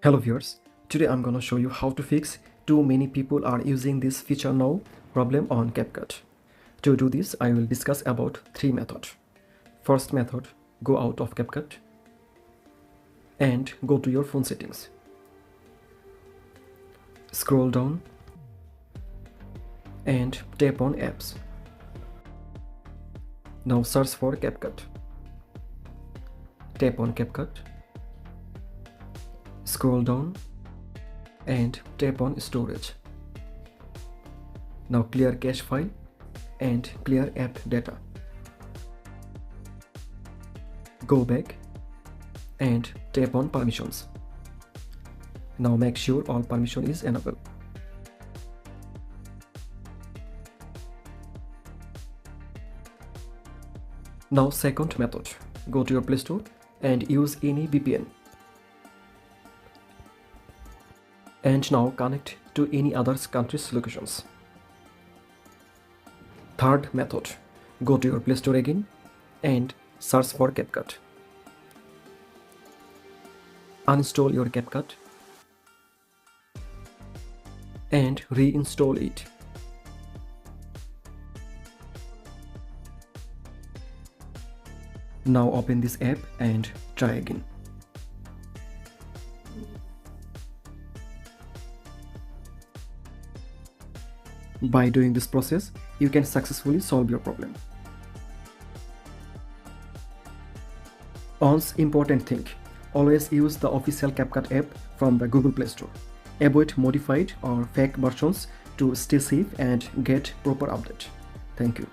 Hello viewers, today I'm gonna show you how to fix too many people are using this feature now problem on Capcut. To do this, I will discuss about three methods. First method, go out of Capcut and go to your phone settings. Scroll down and tap on apps. Now search for Capcut. Tap on Capcut. Scroll down and tap on storage. Now clear cache file and clear app data. Go back and tap on permissions. Now make sure all permission is enabled. Now second method, go to your Play Store and use any VPN. And now connect to any other country's locations. Third method, go to your Play Store again and search for Capcut. Uninstall your Capcut and reinstall it. Now open this app and try again. By doing this process, you can successfully solve your problem. Once important thing, always use the official Capcut app from the Google Play Store. Avoid modified or fake versions to stay safe and get proper update. Thank you.